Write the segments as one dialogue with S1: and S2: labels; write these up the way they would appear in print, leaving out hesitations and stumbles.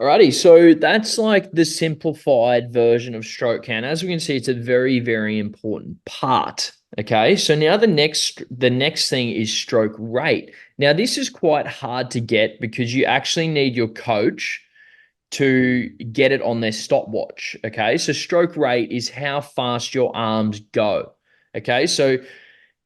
S1: Alrighty, so that's like the simplified version of stroke count. As we can see, it's a very, very important part. Okay, so now the next thing is stroke rate. Now, this is quite hard to get because you actually need your coach to get it on their stopwatch. Okay, so stroke rate is how fast your arms go. Okay, so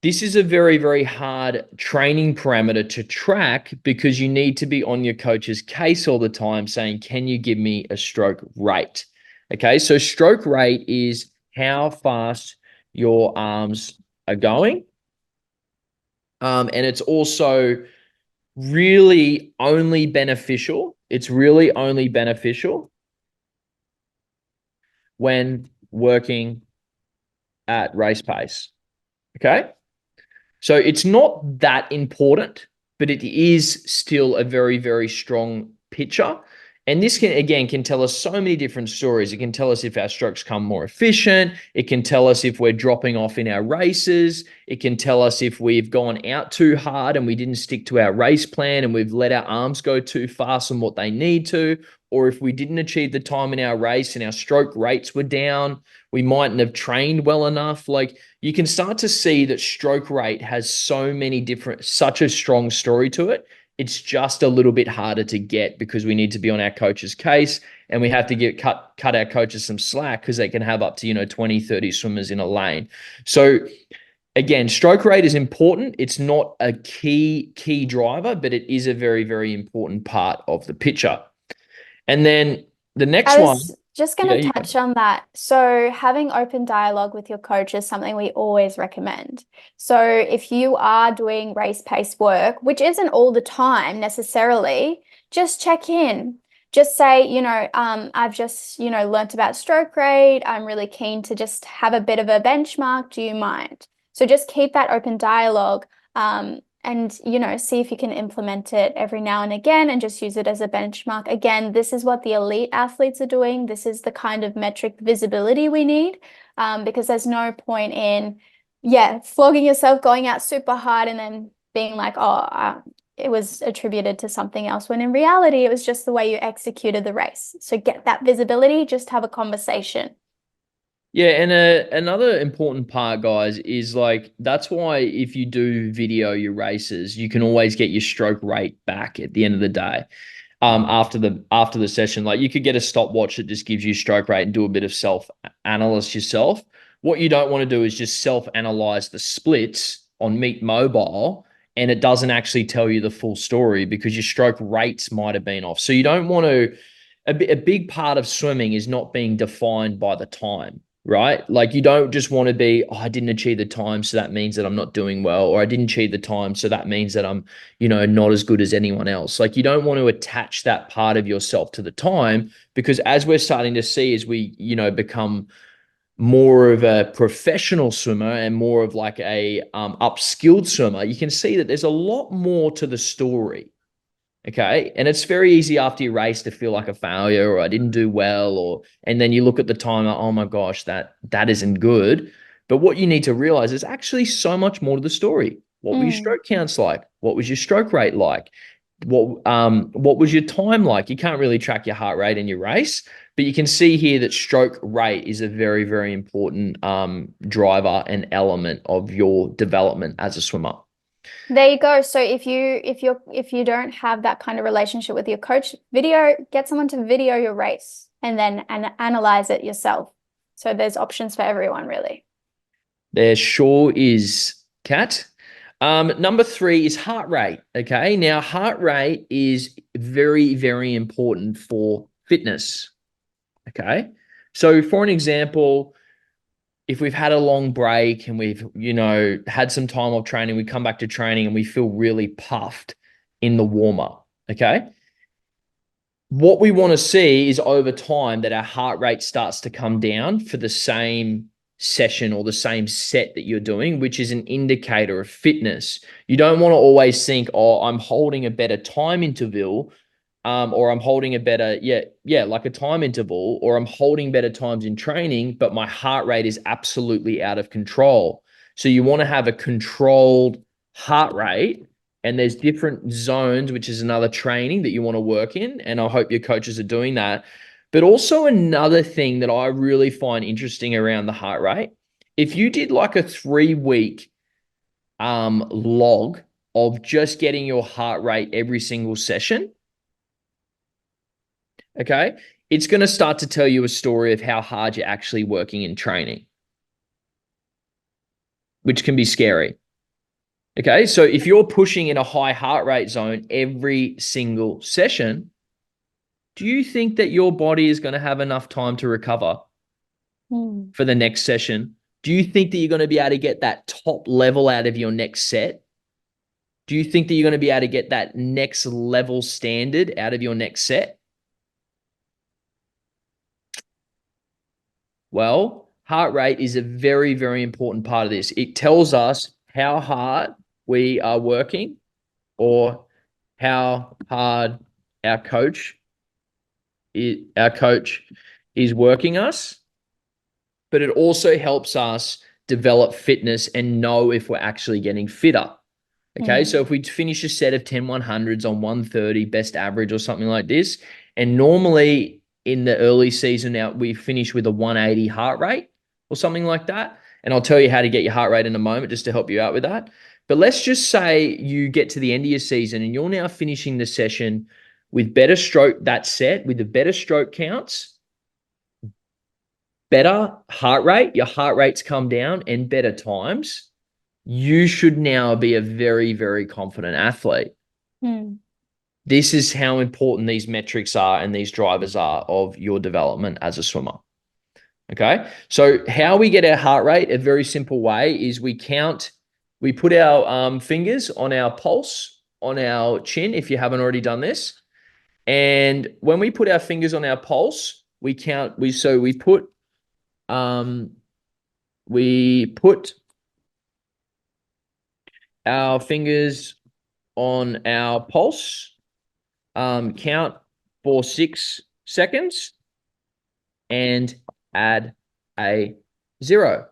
S1: this is a very, very hard training parameter to track because you need to be on your coach's case all the time saying, can you give me a stroke rate? Okay, so stroke rate is how fast your arms are going. And it's also really only beneficial. It's really only beneficial when working at race pace. Okay. So it's not that important, but it is still a very, very strong picture. And this can tell us so many different stories. It can tell us if our strokes come more efficient. It can tell us if we're dropping off in our races. It can tell us if we've gone out too hard and we didn't stick to our race plan and we've let our arms go too fast on what they need to, or if we didn't achieve the time in our race and our stroke rates were down, we mightn't have trained well enough. Like, you can start to see that stroke rate has such a strong story to it. It's just a little bit harder to get because we need to be on our coach's case, and we have to cut our coaches some slack because they can have up to, 20, 30 swimmers in a lane. So again, stroke rate is important. It's not a key driver, but it is a very, very important part of the picture. And then the next
S2: I
S1: one,
S2: was just going
S1: yeah,
S2: to touch on that. So, having open dialogue with your coach is something we always recommend. So, if you are doing race pace work, which isn't all the time necessarily, just check in. Just say, I've just, learnt about stroke rate. I'm really keen to just have a bit of a benchmark. Do you mind? So, just keep that open dialogue. And see if you can implement it every now and again and just use it as a benchmark. Again, this is what the elite athletes are doing. This is the kind of metric visibility we need, because there's no point in, flogging yourself, going out super hard and then being like, oh, it was attributed to something else, when in reality, it was just the way you executed the race. So get that visibility, just have a conversation.
S1: yeah, and another important part, guys, is like that's why if you do video your races, you can always get your stroke rate back at the end of the day. After the session, like you could get a stopwatch that just gives you stroke rate and do a bit of self-analysis yourself. What you don't want to do is just self-analyze the splits on Meet Mobile, and it doesn't actually tell you the full story because your stroke rates might have been off. So you don't want to. A big part of swimming is not being defined by the time, right? Like, you don't just want to be, oh, I didn't achieve the time, so that means that I'm not doing well, or I didn't achieve the time, so that means that I'm, not as good as anyone else. Like, you don't want to attach that part of yourself to the time, because as we're starting to see, as we, become more of a professional swimmer and more of like a upskilled swimmer, you can see that there's a lot more to the story. Okay. And it's very easy after your race to feel like a failure, or I didn't do well, and then you look at the timer, oh my gosh, that isn't good. But what you need to realize is actually so much more to the story. What were your
S2: Mm.
S1: stroke counts like? What was your stroke rate like? What was your time like? You can't really track your heart rate in your race, but you can see here that stroke rate is a very, very important driver and element of your development as a swimmer.
S2: There you go. So if you don't have that kind of relationship with your coach, get someone to video your race and then analyze it yourself. So there's options for everyone, really.
S1: There sure is, Kat. Number three is heart rate. Okay. Now, heart rate is very, very important for fitness. Okay. So, for an example, if we've had a long break and we've, had some time off training, we come back to training and we feel really puffed in the warm up. Okay. What we want to see is over time that our heart rate starts to come down for the same session or the same set that you're doing, which is an indicator of fitness. You don't want to always think, oh, I'm holding a better time interval, or I'm holding a better, like a time interval, or I'm holding better times in training, but my heart rate is absolutely out of control. So you want to have a controlled heart rate and there's different zones, which is another training that you want to work in. And I hope your coaches are doing that. But also another thing that I really find interesting around the heart rate, if you did like a 3-week log of just getting your heart rate every single session, okay, it's going to start to tell you a story of how hard you're actually working in training, which can be scary. Okay, so if you're pushing in a high heart rate zone every single session, do you think that your body is going to have enough time to recover for the next session? Do you think that you're going to be able to get that top level out of your next set? Do you think that you're going to be able to get that next level standard out of your next set? Well, heart rate is a very, very important part of this. It tells us how hard we are working or how hard our coach is working us, but it also helps us develop fitness and know if we're actually getting fitter. Okay, so if we finish a set of 10 100s on 130 best average or something like this, and normally in the early season now we finish with a 180 heart rate or something like that, and I'll tell you how to get your heart rate in a moment just to help you out with that. But let's just say you get to the end of your season and you're now finishing the session with better stroke, that set with the better stroke counts, better heart rate, your heart rates come down, and better times. You should now be a very, very confident athlete. This is how important these metrics are and these drivers are of your development as a swimmer. Okay. So how we get our heart rate, a very simple way is we put our fingers on our pulse, on our chin, if you haven't already done this. And when we put our fingers on our pulse, we put our fingers on our pulse, count for 6 seconds, and add a 0.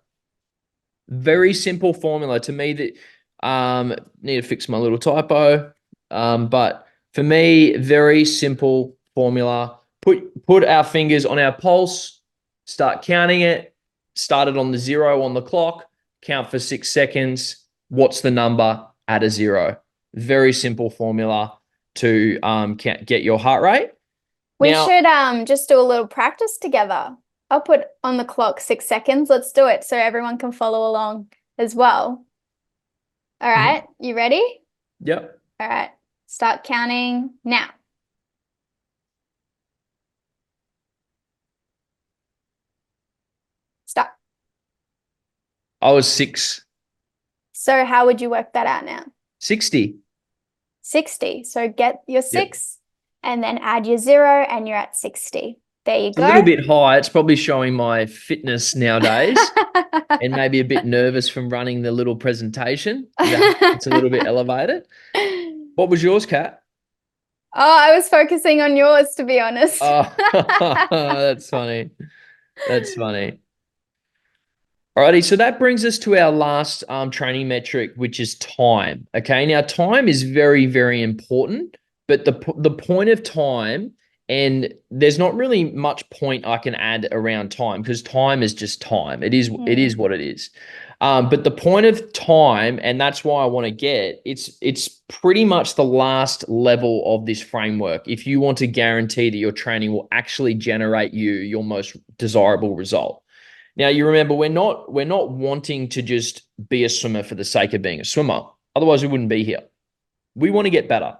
S1: Very simple formula to me that need to fix my little typo. But for me, very simple formula. Put our fingers on our pulse, start counting it, start it on the 0 on the clock, count for 6 seconds. What's the number? Add a 0. Very simple formula to get your heart rate.
S2: We should just do a little practice together. I'll put on the clock 6 seconds. Let's do it so everyone can follow along as well. All right, you ready?
S1: Yep.
S2: All right, start counting now. Stop.
S1: I was 6.
S2: So how would you work that out now?
S1: 60.
S2: 60. So get your 6 and then add your 0 and you're at 60. There you go.
S1: A little bit high. It's probably showing my fitness nowadays and maybe a bit nervous from running the little presentation. It's a little bit elevated. What was yours, Kat?
S2: Oh, I was focusing on yours, to be honest.
S1: Oh, that's funny. That's funny. Alrighty, so that brings us to our last training metric, which is time. Okay, now time is very, very important, but the point of time, and there's not really much point I can add around time because time is just time. It is what it is. But the point of time, and that's why I want to it's pretty much the last level of this framework. If you want to guarantee that your training will actually generate your most desirable result. Now, you remember, we're not wanting to just be a swimmer for the sake of being a swimmer. Otherwise, we wouldn't be here. We want to get better.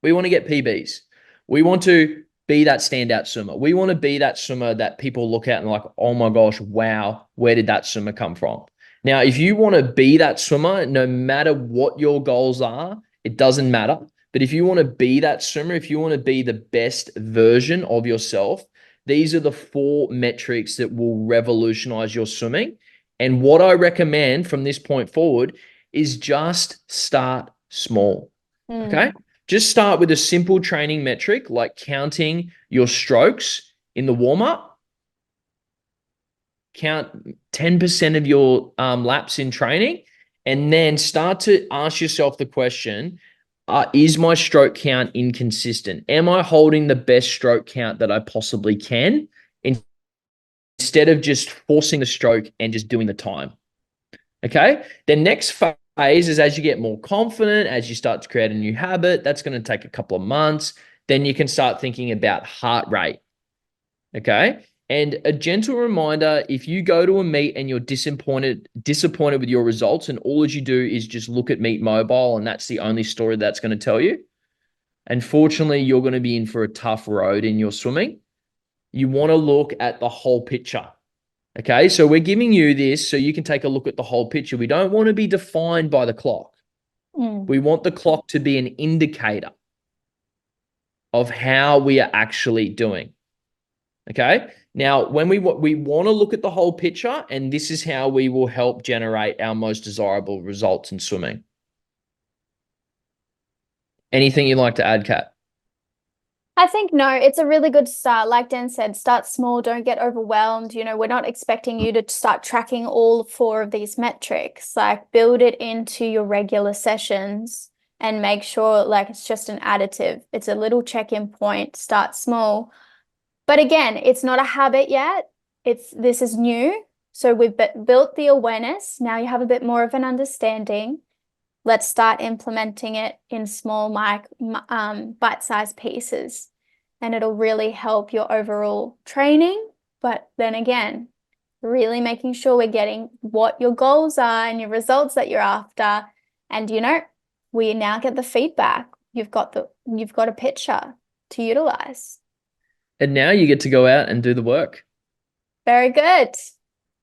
S1: We want to get PBs. We want to be that standout swimmer. We want to be that swimmer that people look at and like, oh my gosh, wow, where did that swimmer come from? Now, if you want to be that swimmer, no matter what your goals are, it doesn't matter. But if you want to be that swimmer, if you want to be the best version of yourself, these are the 4 metrics that will revolutionize your swimming. And what I recommend from this point forward is just start small. Okay? Just start with a simple training metric like counting your strokes in the warm-up. Count 10% of your laps in training And then start to ask yourself the question, is my stroke count inconsistent? Am I holding the best stroke count that I possibly can instead of just forcing the stroke and just doing the time? Okay. The next phase is as you get more confident, as you start to create a new habit, that's going to take a couple of months. Then you can start thinking about heart rate. Okay. And a gentle reminder, if you go to a meet and you're disappointed with your results, and all that you do is just look at Meet Mobile, and that's the only story that's going to tell you, unfortunately, you're going to be in for a tough road in your swimming. You want to look at the whole picture. Okay. So we're giving you this so you can take a look at the whole picture. We don't want to be defined by the clock. We want the clock to be an indicator of how we are actually doing. Okay. Now, when we want to look at the whole picture, and this is how we will help generate our most desirable results in swimming. Anything you'd like to add, Kat?
S2: I think no, it's a really good start. Like Dan said, start small, don't get overwhelmed. You know, we're not expecting you to start tracking all 4 of these metrics. Like, build it into your regular sessions and make sure like it's just an additive. It's a little check-in point. Start small. But again, it's not a habit yet. This is new. So we've built the awareness. Now you have a bit more of an understanding. Let's start implementing it in small, bite-sized pieces. And it'll really help your overall training. But then again, really making sure we're getting what your goals are and your results that you're after. And, you know, we now get the feedback. You've got a picture to utilize.
S1: And now you get to go out and do the work.
S2: Very good.